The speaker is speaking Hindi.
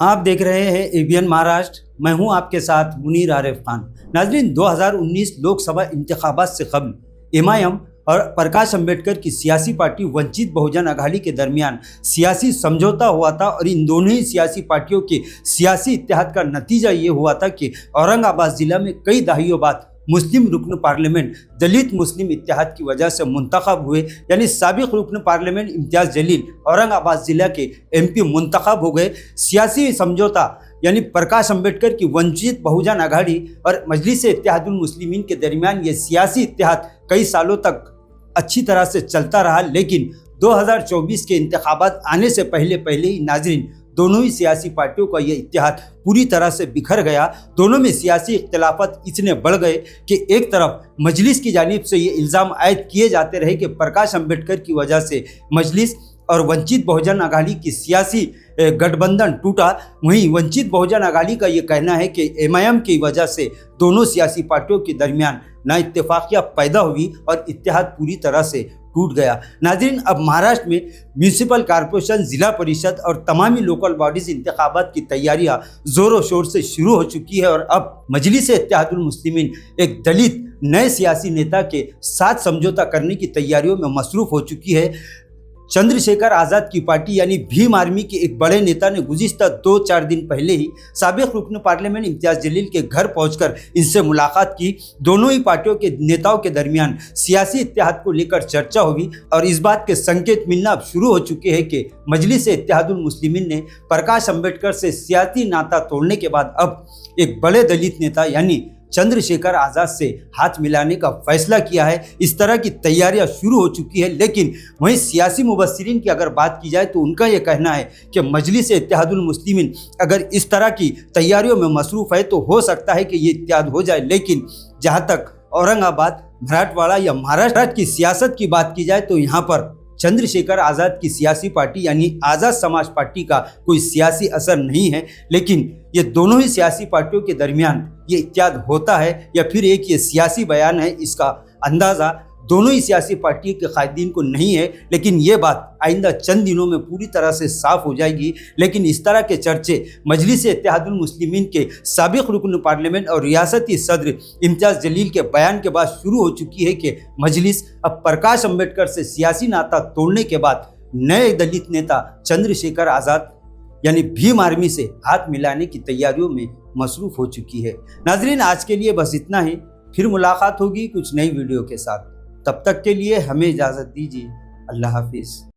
आप देख रहे हैं एबीएन महाराष्ट्र। मैं हूं आपके साथ मुनीर आरिफ खान। नाजरीन, 2019 लोकसभा इंतखाबात से कबल एमआईएम और प्रकाश अंबेडकर की सियासी पार्टी वंचित बहुजन अघाड़ी के दरमियान सियासी समझौता हुआ था और इन दोनों ही सियासी पार्टियों के सियासी इत्तेहाद का नतीजा ये हुआ था कि औरंगाबाद जिला में कई दहाइयों बाद मुस्लिम रुकन पार्लियामेंट दलित मुस्लिम इत्तेहाद की वजह से मुंतखब हुए। यानी साबिक रुकन पार्लियामेंट इम्तियाज जलील औरंगाबाद जिला के एमपी मुंतखब हो गए। सियासी समझौता यानी प्रकाश अंबेडकर की वंचित बहुजन अघाड़ी और मजलिस इत्तेहादुल मुस्लिमीन के दरमियान ये सियासी इत्तेहाद कई सालों तक अच्छी तरह से चलता रहा, लेकिन 2024 के इंतखाबात आने से पहले ही नाजरीन दोनों ही सियासी पार्टियों का ये इत्तेहाद पूरी तरह से बिखर गया। दोनों में सियासी इख्तिलाफात इतने बढ़ गए कि एक तरफ मजलिस की जानिब से ये इल्ज़ाम आयद किए जाते रहे कि प्रकाश अंबेडकर की वजह से मजलिस और वंचित बहुजन अघाड़ी की सियासी गठबंधन टूटा। वहीं वंचित बहुजन अघाड़ी का ये कहना है कि एमआईएम की वजह से दोनों सियासी पार्टियों के दरमियान नाइत्तेफाकियाँ पैदा हुई और इत्तेहाद पूरी तरह से टूट गया। नाज़रीन, अब महाराष्ट्र में म्यूनिसिपल कॉरपोरेशन, जिला परिषद और तमामी लोकल बॉडीज इंतखाबात की तैयारियां जोरों शोर से शुरू हो चुकी है और अब मजलिस इत्तेहादुल मुस्लिमीन एक दलित नए सियासी नेता के साथ समझौता करने की तैयारियों में मसरूफ़ हो चुकी है। चंद्रशेखर आज़ाद की पार्टी यानी भीम आर्मी के एक बड़े नेता ने गुज़िश्ता 2-4 दिन पहले ही साबिक रुकन पार्लियामेंट इम्तियाज जलील के घर पहुंचकर इनसे मुलाकात की। दोनों ही पार्टियों के नेताओं के दरमियान सियासी इत्तेहाद को लेकर चर्चा हुई और इस बात के संकेत मिलना अब शुरू हो चुके हैं कि मजलिस इत्तेहादुल मुस्लिमीन ने प्रकाश अंबेडकर से सियासी नाता तोड़ने के बाद अब एक बड़े दलित नेता यानी चंद्रशेखर आज़ाद से हाथ मिलाने का फैसला किया है। इस तरह की तैयारियां शुरू हो चुकी है, लेकिन वहीं सियासी मुबस्सिरीन की अगर बात की जाए तो उनका यह कहना है कि मजलिस इत्तेहादुल मुस्लिमीन अगर इस तरह की तैयारियों में मसरूफ़ है तो हो सकता है कि ये इत्तेहाद हो जाए। लेकिन जहाँ तक औरंगाबाद, मराठवाड़ा या महाराष्ट्र की सियासत की बात की जाए तो यहाँ पर चंद्रशेखर आज़ाद की सियासी पार्टी यानी आज़ाद समाज पार्टी का कोई सियासी असर नहीं है। लेकिन ये दोनों ही सियासी पार्टियों के दरमियान ये इत्तेहाद होता है या फिर एक ये सियासी बयान है, इसका अंदाज़ा दोनों ही सियासी पार्टी के कायदीन को नहीं है। लेकिन ये बात आइंदा चंद दिनों में पूरी तरह से साफ हो जाएगी। लेकिन इस तरह के चर्चे मजलिस इत्तेहादुल मुस्लिमीन के साबिक रुकन पार्लियामेंट और रियासती सदर इम्तियाज जलील के बयान के बाद शुरू हो चुकी है कि मजलिस अब प्रकाश अंबेडकर से सियासी नाता तोड़ने के बाद नए दलित नेता चंद्रशेखर आज़ाद यानी भीम आर्मी से हाथ मिलाने की तैयारियों में मसरूफ़ हो चुकी है। नाजरीन, आज के लिए बस इतना ही। फिर मुलाकात होगी कुछ नई वीडियो के साथ। तब तक के लिए हमें इजाज़त दीजिए। अल्लाह हाफिज़।